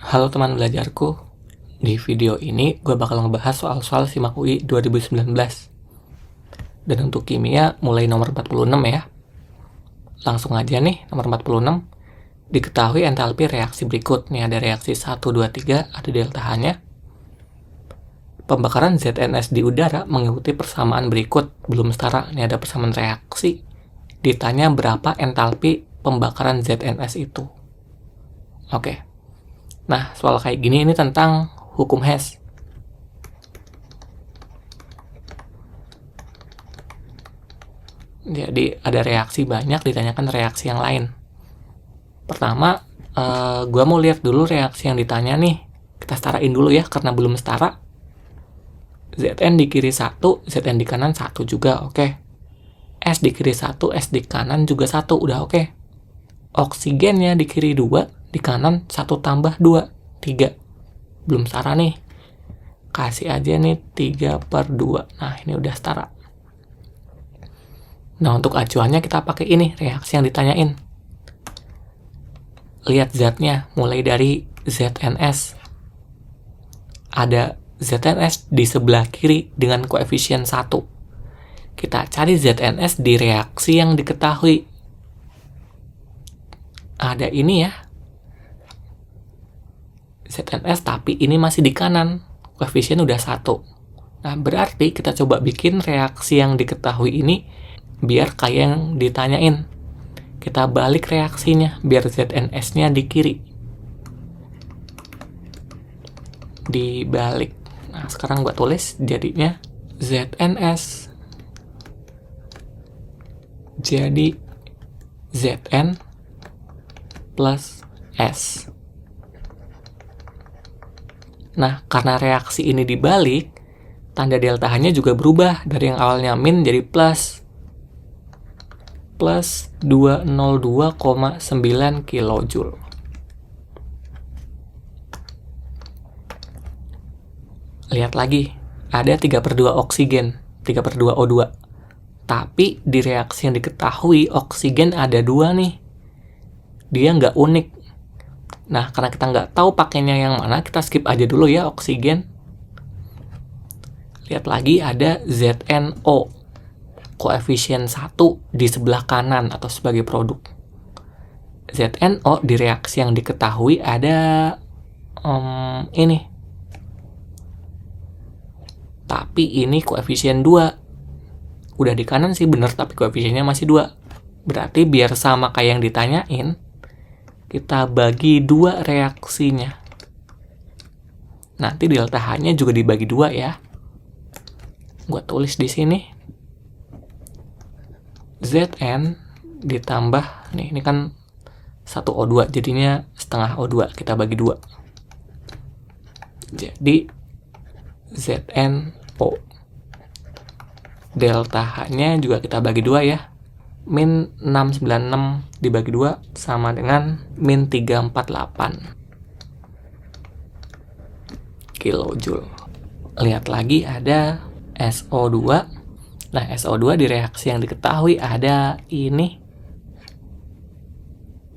Halo teman belajarku, di video ini gue bakal ngebahas soal-soal SIMAK UI 2019. Dan untuk kimia mulai nomor 46 ya. Langsung aja nih, nomor 46. Diketahui entalpi reaksi berikut. Nih ada reaksi 1, 2, 3, ada delta H-nya. Pembakaran ZNS di udara mengikuti persamaan berikut. Belum setara, nih ada persamaan reaksi. Ditanya berapa entalpi pembakaran ZNS itu. Oke. Nah, soal kayak gini ini tentang hukum Hess. Jadi ada reaksi banyak, ditanyakan reaksi yang lain. Pertama, gue mau lihat dulu reaksi yang ditanya nih. Kita setarain dulu ya, karena belum setara. Zn di kiri 1, Zn di kanan 1 juga, oke. S di kiri 1, S di kanan juga 1, udah oke. Oksigennya di kiri 2, di kanan 1 tambah 2, 3. Belum setara nih. Kasih aja nih 3/2. Nah, ini udah setara. Nah, untuk acuannya kita pakai ini, reaksi yang ditanyain. Lihat zatnya, mulai dari ZNS. Ada ZNS di sebelah kiri dengan koefisien 1. Kita cari ZNS di reaksi yang diketahui. Ada ini ya. ZNS tapi ini masih di kanan. Koefisien udah 1. Nah, berarti kita coba bikin reaksi yang diketahui ini biar kayak yang ditanyain. Kita balik reaksinya, biar ZNS-nya di kiri. Dibalik. Nah, sekarang gue tulis jadinya ZNS. Jadi Zn plus S. Nah, karena reaksi ini dibalik, tanda delta H-nya juga berubah dari yang awalnya min jadi plus 202,9 kilojoule. Lihat lagi, ada 3/2 oksigen, 3/2 O2. Tapi di reaksi yang diketahui, oksigen ada 2 nih. Dia nggak unik. Nah, karena kita nggak tahu pakainya yang mana, kita skip aja dulu ya oksigen. Lihat lagi ada ZNO. Koefisien 1 di sebelah kanan atau sebagai produk. ZNO di reaksi yang diketahui ada ini. Tapi ini koefisien 2. Udah di kanan sih bener, tapi koefisiennya masih 2. Berarti biar sama kayak yang ditanyain, kita bagi 2 reaksinya. Nanti delta H-nya juga dibagi 2 ya. Gua tulis di sini. Zn ditambah, nih ini kan 1 O2, jadinya setengah O2, kita bagi 2. Jadi ZNO. Delta H-nya juga kita bagi 2 ya. Min 696 dibagi 2 sama dengan min 348 kilojoule. Lihat lagi ada SO2. Nah, SO2 di reaksi yang diketahui ada ini.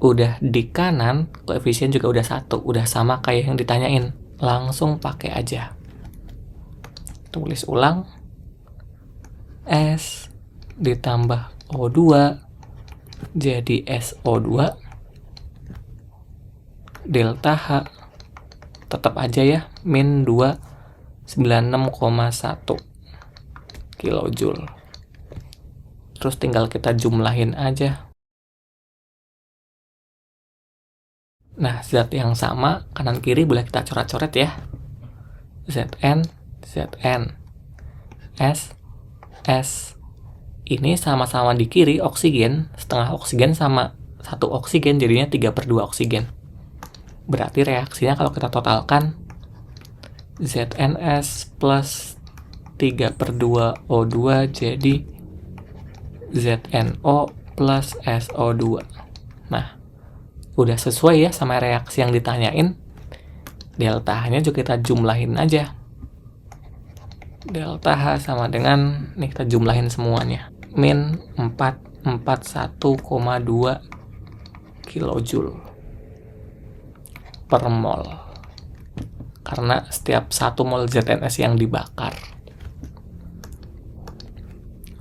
Udah di kanan, koefisien juga udah 1. Udah sama kayak yang ditanyain. Langsung pakai aja. Tulis ulang. S ditambah O2 jadi SO2. Delta H tetap aja ya, min 296,1 kilojoule. Terus tinggal kita jumlahin aja. Nah, zat yang sama kanan kiri boleh kita coret-coret ya. Zn, Zn, S, S. Ini sama-sama di kiri oksigen, setengah oksigen sama 1 oksigen, jadinya 3/2 oksigen. Berarti reaksinya kalau kita totalkan, ZNS plus 3/2 O2 jadi ZNO plus SO2. Nah, udah sesuai ya sama reaksi yang ditanyain. Delta H-nya juga kita jumlahin aja. Delta H sama dengan, nih kita jumlahin semuanya. Min 441,2 kilojoule per mol. karena setiap 1 mol ZNS yang dibakar.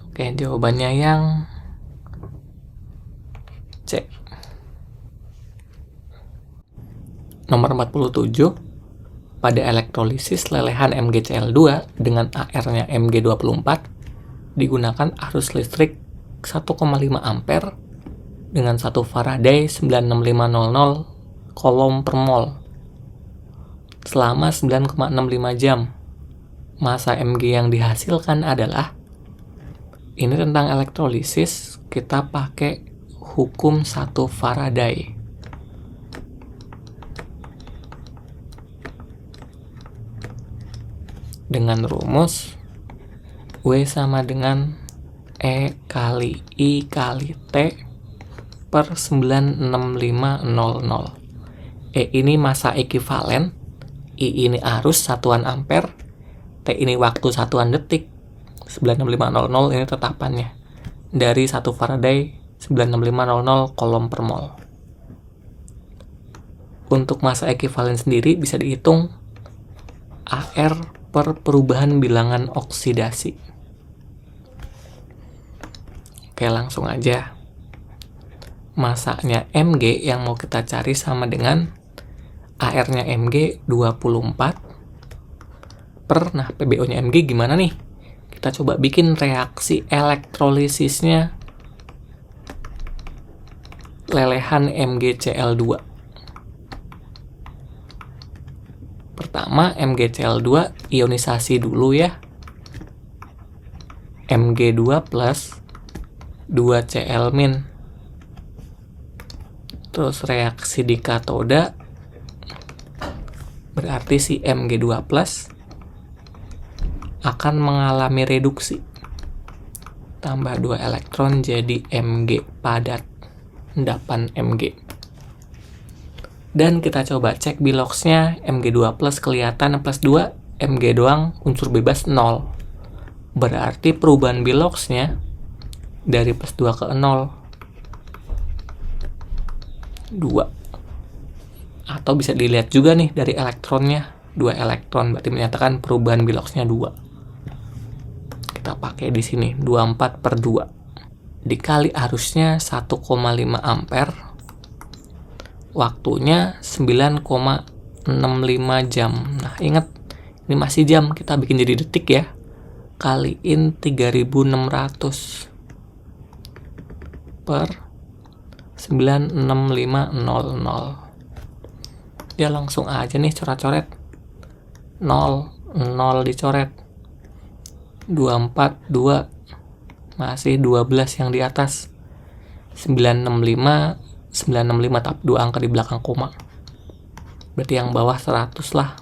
Oke, jawabannya yang C. Nomor 47, pada elektrolisis lelehan MgCl2 dengan AR-nya Mg24 digunakan arus listrik 1,5 ampere dengan 1 Faraday 96500 coulomb per mol selama 9,65 jam. Massa Mg yang dihasilkan adalah, ini tentang elektrolisis, kita pakai hukum 1 Faraday. Dengan rumus W sama dengan E kali I kali T per 96500. E ini massa ekivalen, I ini arus satuan ampere, T ini waktu satuan detik, 96500 ini tetapannya. Dari 1 Faraday 96500 coulomb per mol. Untuk massa ekivalen sendiri bisa dihitung AR per perubahan bilangan oksidasi. Oke, langsung aja. Massanya Mg yang mau kita cari sama dengan AR-nya Mg 24 per, nah PbO-nya Mg gimana nih? Kita coba bikin reaksi elektrolisisnya lelehan MgCl2. Pertama, MgCl2 ionisasi dulu ya. Mg2 plus 2Cl min. Terus reaksi di katoda berarti si Mg2 plus akan mengalami reduksi. Tambah 2 elektron jadi Mg padat. Endapan Mg. Dan kita coba cek biloxnya, Mg2 plus kelihatan plus 2, Mg doang, unsur bebas 0. Berarti perubahan biloxnya dari plus 2 ke 0. 2. Atau bisa dilihat juga nih dari elektronnya, 2 elektron, berarti menyatakan perubahan biloxnya 2. Kita pakai di sini, 24 per 2. Dikali arusnya 1,5 ampere. Waktunya 9,65 jam. Nah, ingat, ini masih jam, kita bikin jadi detik ya. Kaliin 3600 per 96500. Ya langsung aja nih coret-coret. 0 dicoret. 24 2 masih 12 yang di atas. 965 tapi 2 angka di belakang koma. Berarti yang bawah 100 lah.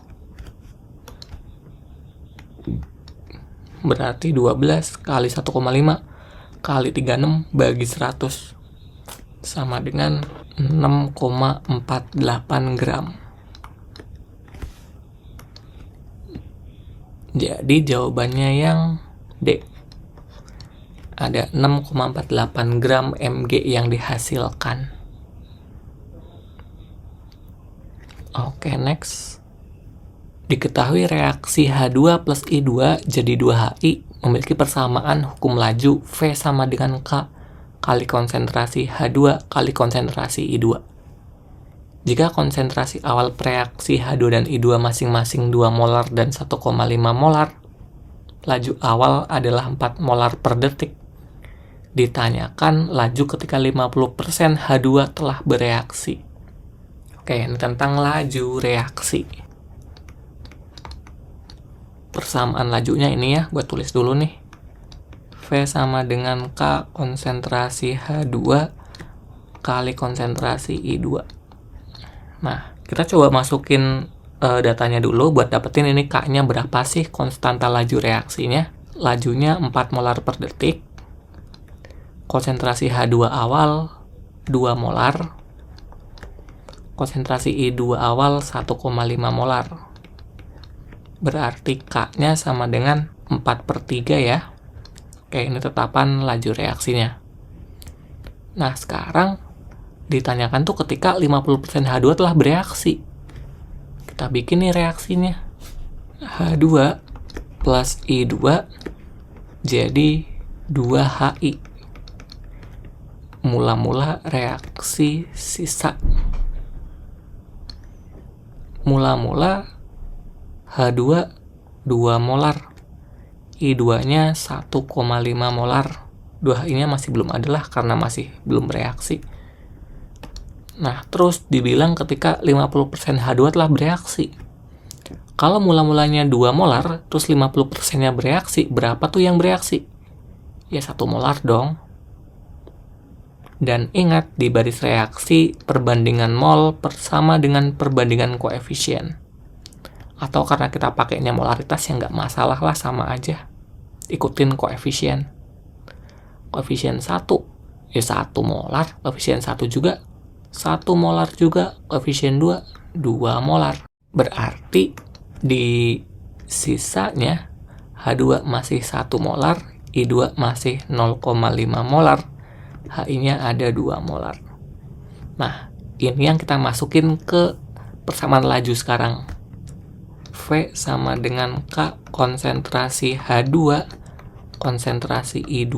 Berarti 12 kali 1,5 kali 36 bagi 100 sama dengan 6,48 gram. Jadi jawabannya yang D. Ada 6,48 gram Mg yang dihasilkan. Oke, next. Diketahui reaksi H2 plus I2 jadi 2HI memiliki persamaan hukum laju V sama dengan K kali konsentrasi H2 kali konsentrasi I2. Jika konsentrasi awal reaksi H2 dan I2 masing-masing 2 molar dan 1,5 molar, laju awal adalah 4 molar per detik. Ditanyakan laju ketika 50% H2 telah bereaksi. Oke, ini tentang laju reaksi. Persamaan lajunya ini ya, gue tulis dulu nih. V sama dengan K konsentrasi H2 kali konsentrasi I2. Nah, kita coba masukin datanya dulu buat dapetin ini K-nya berapa sih konstanta laju reaksinya. Lajunya 4 molar per detik. Konsentrasi H2 awal 2 molar. Konsentrasi I2 awal 1,5 molar. Berarti K-nya sama dengan 4 per 3 ya. Oke, ini tetapan laju reaksinya. Nah, sekarang ditanyakan tuh ketika 50% H2 telah bereaksi. Kita bikin nih reaksinya. H2 plus I2 jadi 2HI. Mula-mula reaksi sisa. Mula-mula H2 2 molar. I2-nya 1,5 molar. 2HI-nya masih belum ada lah karena masih belum bereaksi. Nah, terus dibilang ketika 50% H2 telah bereaksi. Kalau mula-mulanya 2 molar, terus 50%-nya bereaksi, berapa tuh yang bereaksi? Ya 1 molar dong. Dan ingat, di baris reaksi, perbandingan mol sama dengan perbandingan koefisien. Atau karena kita pakainya molaritas ya nggak masalah lah, sama aja. Ikutin koefisien. Koefisien 1, ya 1 molar. Koefisien 1 juga, 1 molar juga. Koefisien 2, 2 molar. Berarti di sisanya H2 masih 1 molar, I2 masih 0,5 molar, HI-nya ada 2 molar. Nah, ini yang kita masukin ke persamaan laju sekarang. V sama dengan K konsentrasi H2, konsentrasi I2.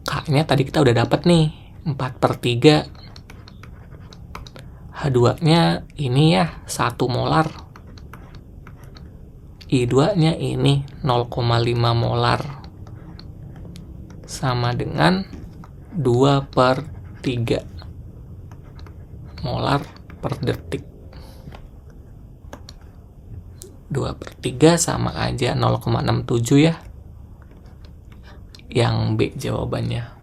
K-nya tadi kita udah dapat nih, 4/3. H2-nya ini ya, 1 molar. I2-nya ini 0,5 molar. Sama dengan 2/3 molar per detik. 2/3 sama aja 0,67 ya. Yang B jawabannya.